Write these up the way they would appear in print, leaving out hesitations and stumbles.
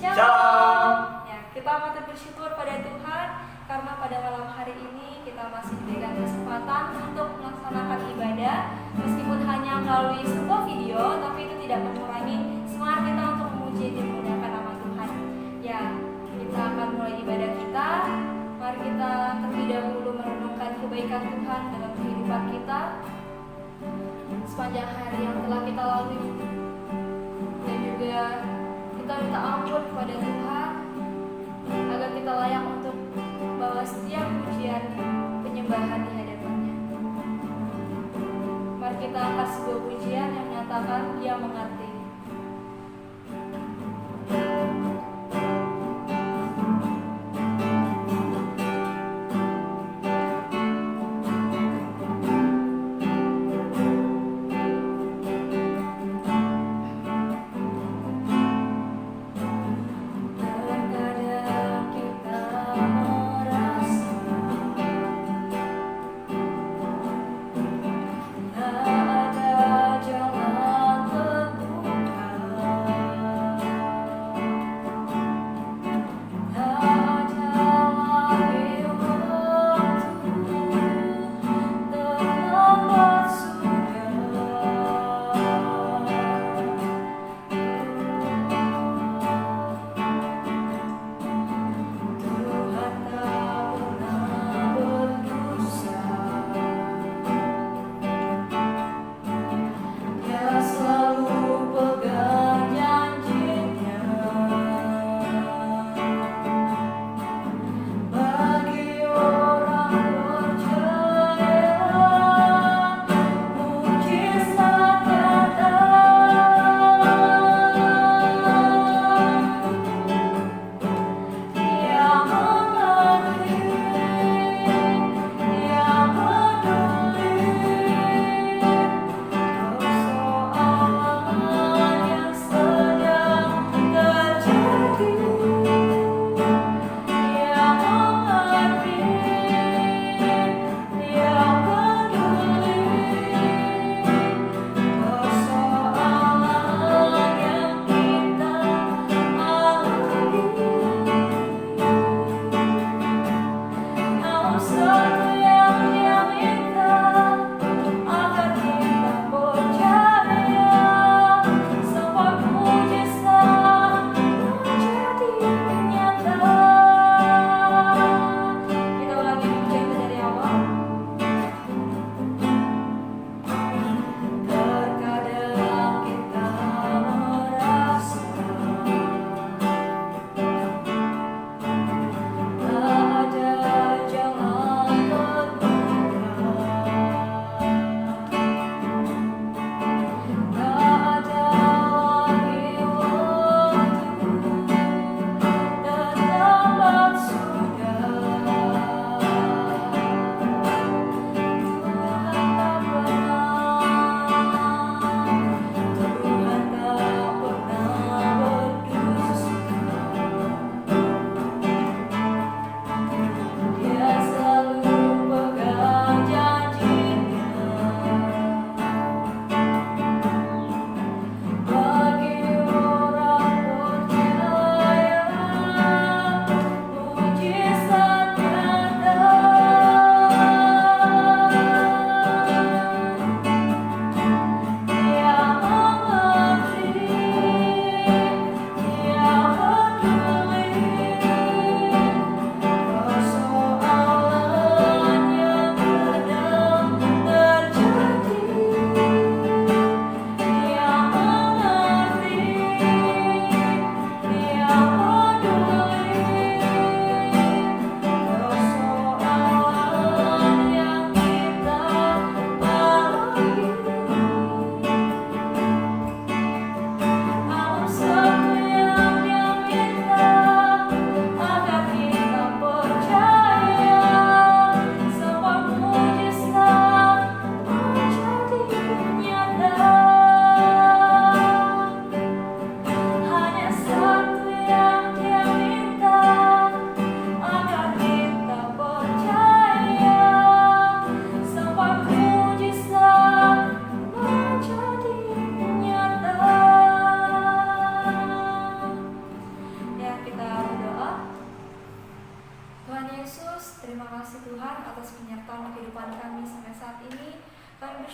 Shalom. Ya, kita patut bersyukur pada Tuhan karena pada malam hari ini kita masih diberikan kesempatan untuk melaksanakan ibadah meskipun hanya melalui sebuah video, tapi itu tidak mengurangi semangat kita untuk memuji dan memuliakan nama Tuhan. Ya, kita akan mulai ibadah kita. Mari kita terlebih dahulu merenungkan kebaikan Tuhan dalam kehidupan kita sepanjang hari yang telah kita lalui, dan juga kita minta ampun kepada Tuhan agar kita layak untuk bawa setiap pujian penyembahan di hadapannya. Mari kita angkat sebuah pujian yang menyatakan Dia mengerti. Ada jalan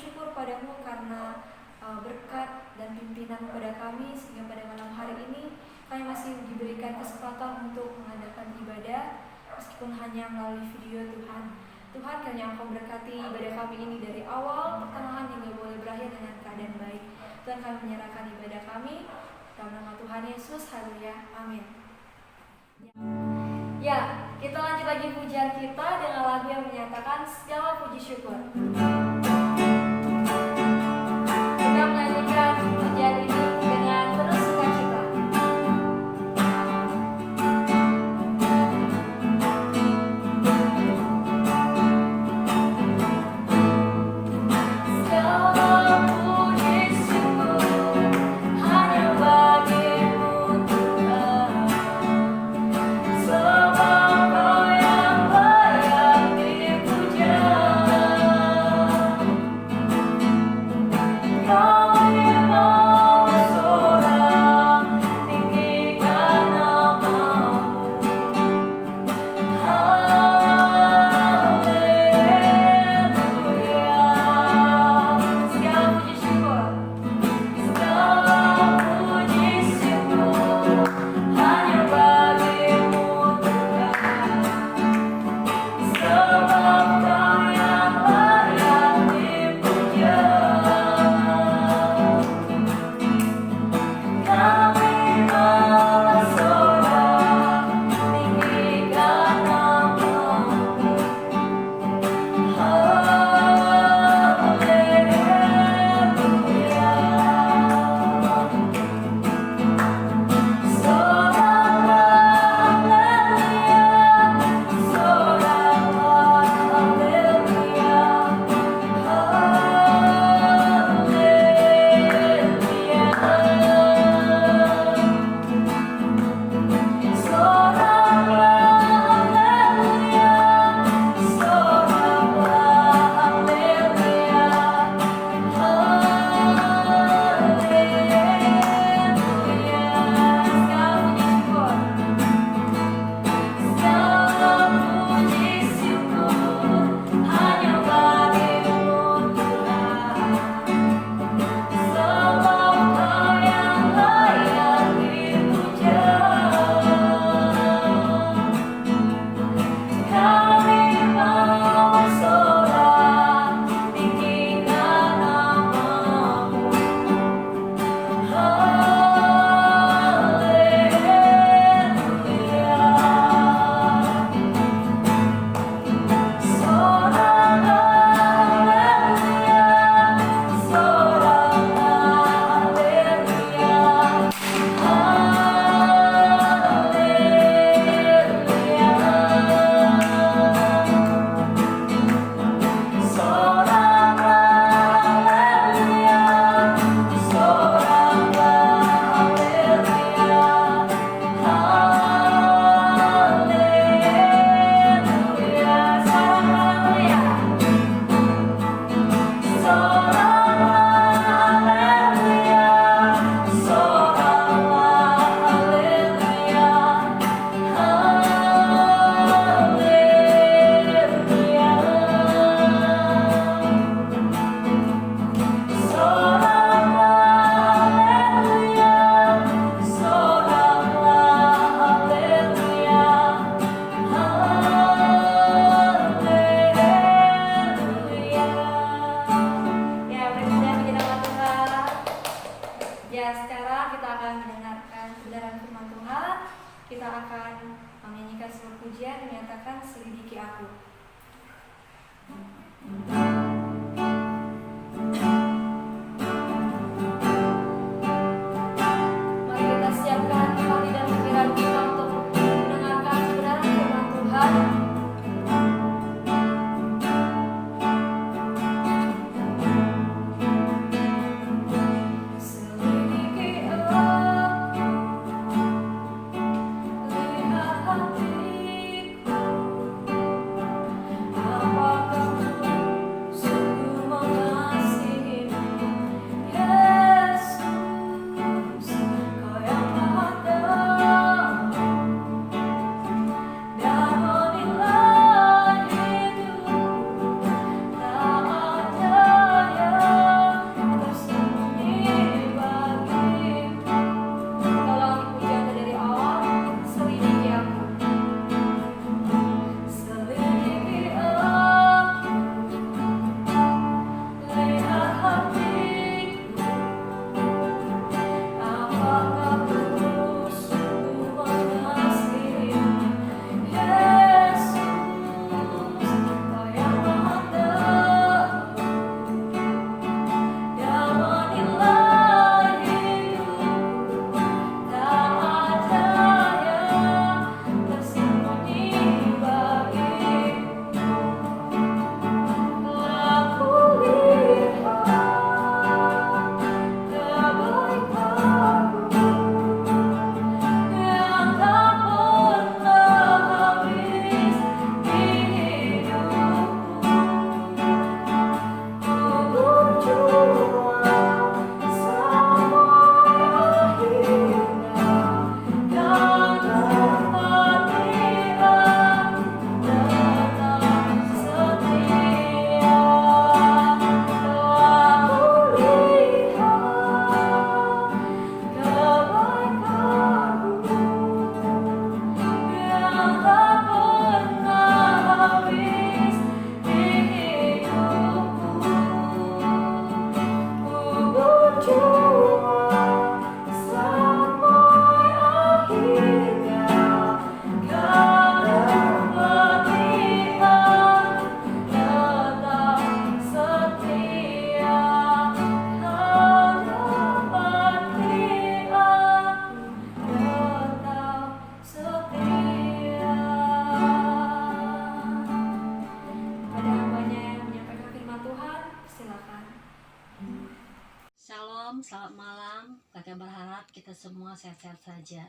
bersyukur padamu karena berkat dan pimpinan kepada kami, sehingga pada malam hari ini kami masih diberikan kesempatan untuk mengadakan ibadah meskipun hanya melalui video Tuhan. Tuhan, kiranya Engkau berkati ibadah kami ini dari awal, pertengahan hingga boleh berakhir dengan keadaan baik. Tuhan, kami menyerahkan ibadah kami dalam nama Tuhan Yesus. Haleluya, amin. Ya, kita lanjut lagi pujian kita dengan lagu yang menyatakan segala puji syukur. Kita menyanyikan pujian ini dengan penuh sukacita. Segala puji syukur hanya bagimu Tuhan, sebab Kau yang layak dipuja. Shalom, selamat malam. Kakak berharap kita semua sehat-sehat saja.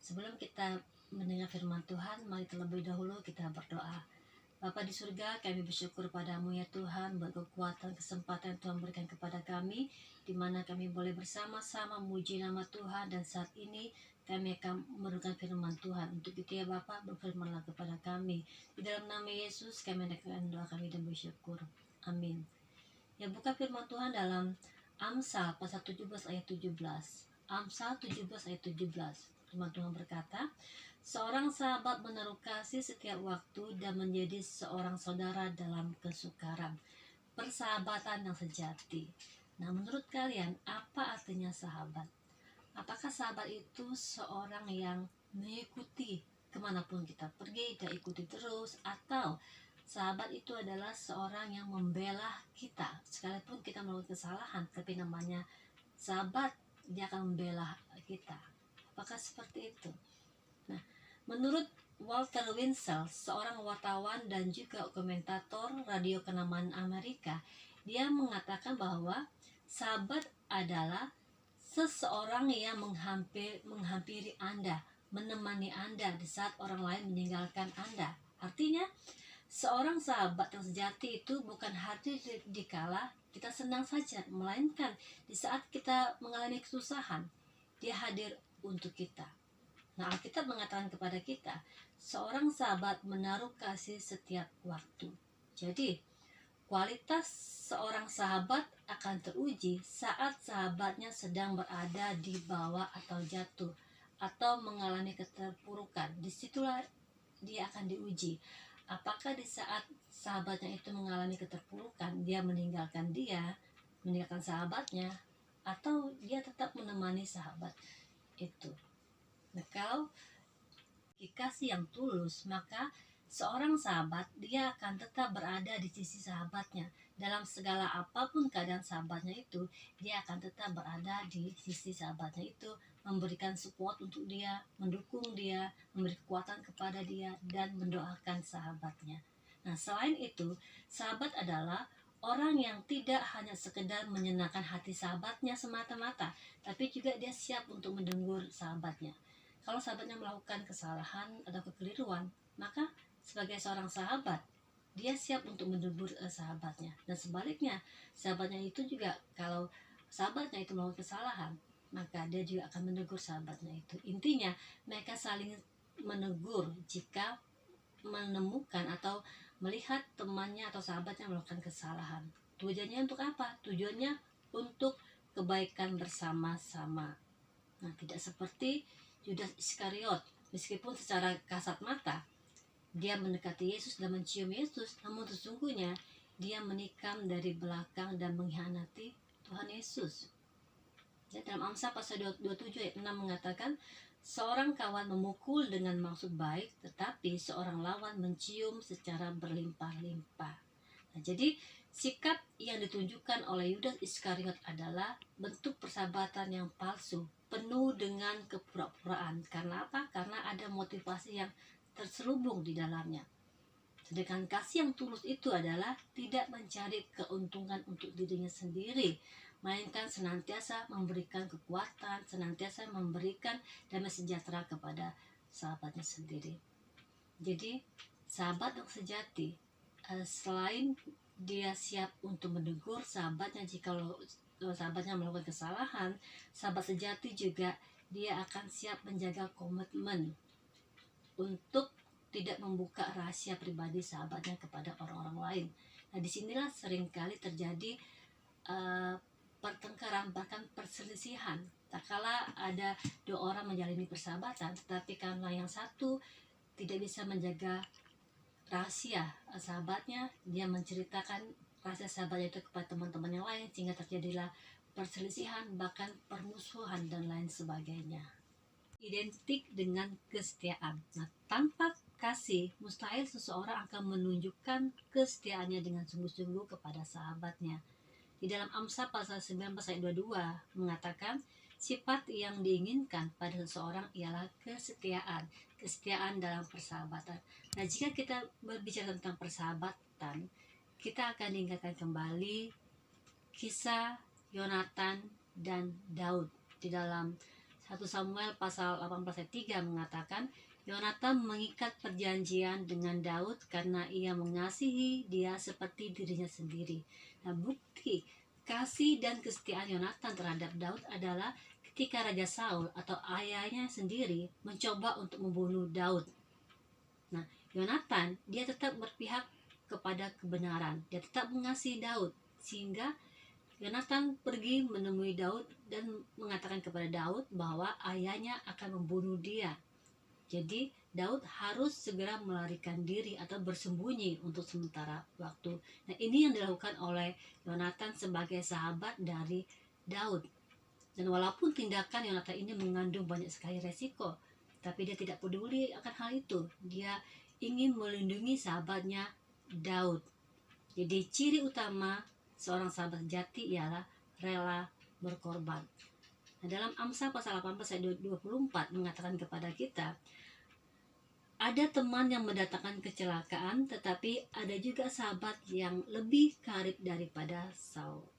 Sebelum kita mendengar firman Tuhan, mari terlebih dahulu kita berdoa. Bapa di surga, kami bersyukur padamu ya Tuhan, buat kekuatan, kesempatan Tuhan berikan kepada kami, di mana kami boleh bersama-sama memuji nama Tuhan, dan saat ini kami akan merenungkan firman Tuhan. Untuk itu ya Bapak, berfirmanlah kepada kami. Di dalam nama Yesus, kami menaikkan doa kami dan bersyukur. Amin. Ya, buka firman Tuhan dalam Amsal pasal 17 ayat 17. Amsal 17 ayat 17. Firman Tuhan berkata, seorang sahabat menaruh kasih setiap waktu dan menjadi seorang saudara dalam kesukaran. Persahabatan yang sejati. Nah, menurut kalian apa artinya sahabat? Apakah sahabat itu seorang yang mengikuti kemanapun kita pergi, dia ikuti terus, atau sahabat itu adalah seorang yang membela kita sekalipun kita melakukan kesalahan, tapi namanya sahabat, dia akan membela kita? Apakah seperti itu? Nah, menurut Walter Winchell, seorang wartawan dan juga komentator radio kenamaan Amerika, dia mengatakan bahwa sahabat adalah seseorang yang menghampiri Anda, menemani Anda di saat orang lain meninggalkan Anda. Artinya, seorang sahabat yang sejati itu bukan hadir dikala kita senang saja, melainkan di saat kita mengalami kesusahan, dia hadir untuk kita. Nah, Alkitab mengatakan kepada kita, seorang sahabat menaruh kasih setiap waktu. Jadi, kualitas seorang sahabat akan teruji saat sahabatnya sedang berada di bawah atau jatuh atau mengalami keterpurukan. Disitulah dia akan diuji. Apakah di saat sahabatnya itu mengalami keterpurukan, dia meninggalkan sahabatnya, atau dia tetap menemani sahabat itu. Nah, kalau kasih yang tulus, maka seorang sahabat dia akan tetap berada di sisi sahabatnya. Dalam segala apapun keadaan sahabatnya itu, dia akan tetap berada di sisi sahabatnya itu, memberikan support untuk dia, mendukung dia, memberi kekuatan kepada dia, dan mendoakan sahabatnya. Nah, selain itu, sahabat adalah orang yang tidak hanya sekedar menyenangkan hati sahabatnya semata-mata, tapi juga dia siap untuk mendengur sahabatnya. Kalau sahabatnya melakukan kesalahan atau kekeliruan, maka sebagai seorang sahabat, dia siap untuk menegur sahabatnya. Dan sebaliknya, sahabatnya itu juga, kalau sahabatnya itu melakukan kesalahan, maka dia juga akan menegur sahabatnya itu. Intinya, mereka saling menegur jika menemukan atau melihat temannya atau sahabatnya melakukan kesalahan. Tujuannya untuk apa? Tujuannya untuk kebaikan bersama-sama. Nah, tidak seperti Yudas Iskariot, meskipun secara kasat mata dia mendekati Yesus dan mencium Yesus, namun sesungguhnya dia menikam dari belakang dan mengkhianati Tuhan Yesus. Dalam Amsal pasal 27 ayat 6 mengatakan, seorang kawan memukul dengan maksud baik, tetapi seorang lawan mencium secara berlimpah-limpah. Nah, jadi sikap yang ditunjukkan oleh Yudas Iskariot adalah bentuk persahabatan yang palsu, penuh dengan kepura-puraan. Karena apa? Karena ada motivasi yang terselubung di dalamnya. Sedangkan kasih yang tulus itu adalah tidak mencari keuntungan untuk dirinya sendiri, melainkan senantiasa memberikan kekuatan, senantiasa memberikan damai sejahtera kepada sahabatnya sendiri. Jadi, sahabat yang sejati, selain dia siap untuk menegur sahabatnya jika sahabatnya melakukan kesalahan, sahabat sejati juga dia akan siap menjaga komitmen untuk tidak membuka rahasia pribadi sahabatnya kepada orang-orang lain. Nah, disinilah seringkali terjadi pertengkaran, bahkan perselisihan. Tak kala ada dua orang menjalani persahabatan, tetapi karena yang satu tidak bisa menjaga rahasia sahabatnya, dia menceritakan rahasia sahabatnya itu kepada teman-teman yang lain, sehingga terjadilah perselisihan, bahkan permusuhan dan lain sebagainya. Identik dengan kesetiaan. Nah, tanpa kasih, mustahil seseorang akan menunjukkan kesetiaannya dengan sungguh-sungguh kepada sahabatnya. Di dalam Amsal pasal 19 ayat 22 mengatakan, sifat yang diinginkan pada seseorang ialah kesetiaan, kesetiaan dalam persahabatan. Nah, jika kita berbicara tentang persahabatan, kita akan diingatkan kembali kisah Yonatan dan Daud. Di dalam 1 Samuel pasal 18 ayat 3 mengatakan, Yonatan mengikat perjanjian dengan Daud karena ia mengasihi dia seperti dirinya sendiri. Nah, bukti kasih dan kesetiaan Yonatan terhadap Daud adalah ketika Raja Saul atau ayahnya sendiri mencoba untuk membunuh Daud. Nah, Yonatan dia tetap berpihak kepada kebenaran, dia tetap mengasihi Daud, sehingga Yonatan pergi menemui Daud dan mengatakan kepada Daud bahwa ayahnya akan membunuh dia. Jadi Daud harus segera melarikan diri atau bersembunyi untuk sementara waktu. Nah, ini yang dilakukan oleh Yonatan sebagai sahabat dari Daud. Dan walaupun tindakan Yonatan ini mengandung banyak sekali resiko, tapi dia tidak peduli akan hal itu. Dia ingin melindungi sahabatnya Daud. Jadi ciri utama seorang sahabat sejati ialah rela berkorban. Nah, dalam Amsal pasal 18 ayat 24 mengatakan kepada kita, ada teman yang mendatangkan kecelakaan, tetapi ada juga sahabat yang lebih karib daripada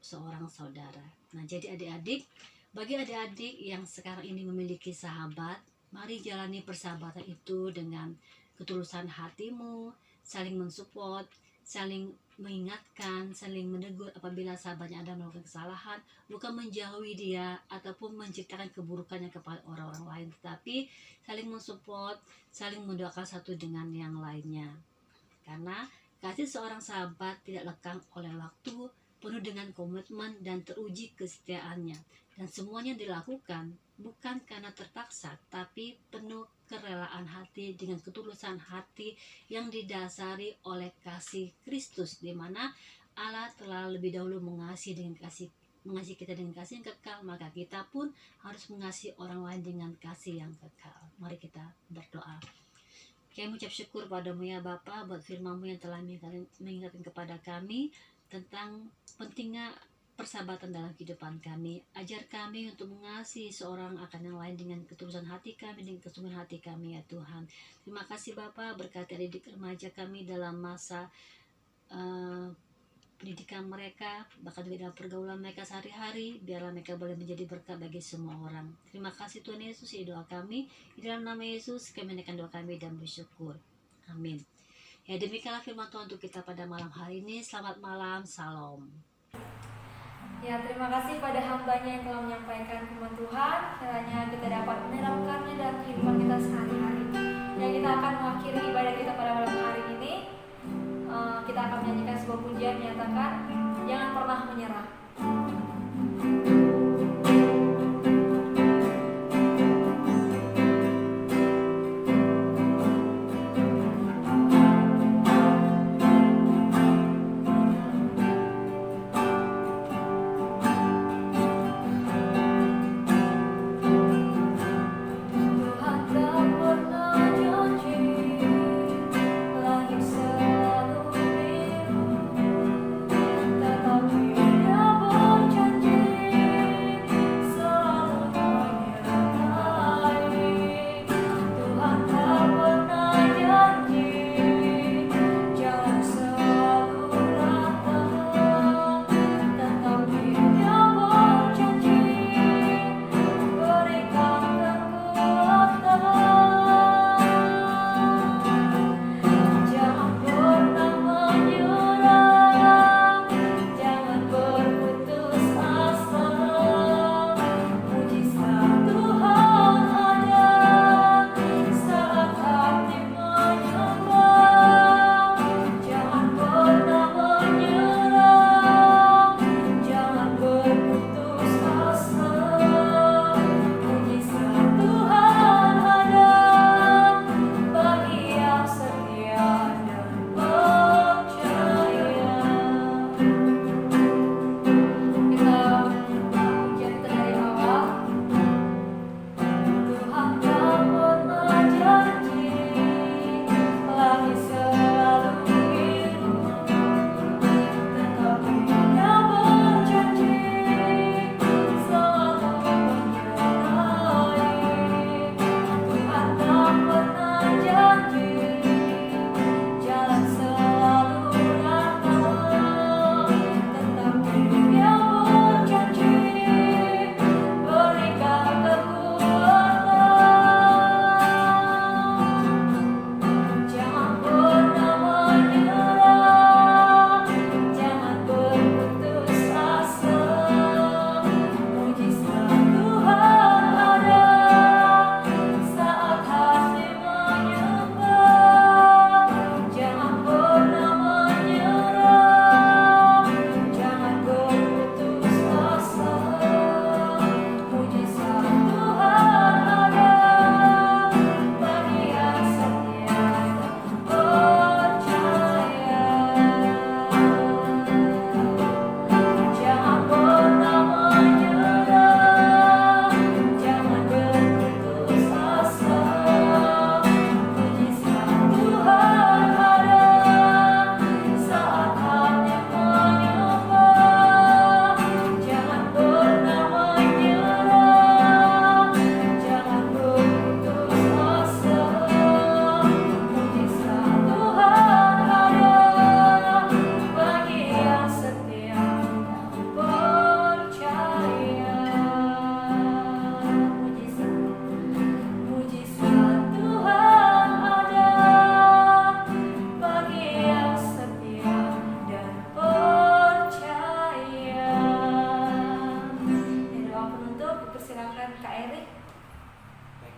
seorang saudara. Nah, jadi adik-adik, bagi adik-adik yang sekarang ini memiliki sahabat, mari jalani persahabatan itu dengan ketulusan hatimu, saling mensupport, saling mengingatkan, saling menegur apabila sahabatnya ada melakukan kesalahan, bukan menjauhi dia ataupun menciptakan keburukannya kepada orang-orang lain, tetapi saling mensupport, saling mendoakan satu dengan yang lainnya. Karena kasih seorang sahabat tidak lekang oleh waktu, penuh dengan komitmen dan teruji kesetiaannya. Dan semuanya dilakukan bukan karena terpaksa, tapi penuh kerelaan hati dengan ketulusan hati yang didasari oleh kasih Kristus, di mana Allah telah lebih dahulu mengasihi kita dengan kasih yang kekal, maka kita pun harus mengasihi orang lain dengan kasih yang kekal. Mari kita berdoa. Kami mengucap syukur padamu ya Bapa, buat firman-Mu yang telah mengingatkan kepada kami tentang pentingnya persahabatan dalam kehidupan kami. Ajar kami untuk mengasihi seorang akan yang lain dengan ketulusan hati kami, dengan kesungguhan hati kami ya Tuhan. Terima kasih Bapa, berkati adik remaja kami dalam masa pendidikan mereka, bahkan juga dalam pergaulan mereka sehari-hari. Biarlah mereka boleh menjadi berkat bagi semua orang. Terima kasih Tuhan Yesus, ya doa kami di dalam nama Yesus kami menaikkan doa kami dan bersyukur. Amin. Ya, demikianlah firman Tuhan untuk kita pada malam hari ini. Selamat malam, salam. Ya, terima kasih pada hambanya yang telah menyampaikan firman Tuhan. Kiranya kita dapat menerapkannya dalam kehidupan kita sehari-hari. Dan kita akan mengakhiri ibadah kita pada malam hari ini. Kita akan menyanyikan sebuah pujian menyatakan, jangan pernah menyerah. Tetapi dia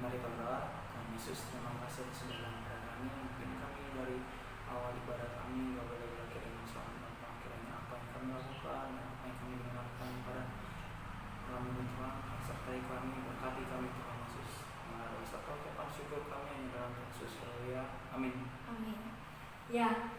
mari kita berdoa. Tuhan Yesus, terima kasih atas segala kami. Mungkin kami dari awal ibadah kami gak boleh berakhir dengan selamat Bapa. Kiranya apa yang kami lakukan, apa yang kami dengarkan pada kami Tuhan, sertai kami, berkati kami Tuhan Yesus. Mari serta ucapan syukur kami dalam Yesus. Haleluya. Amin. Amin. Ya,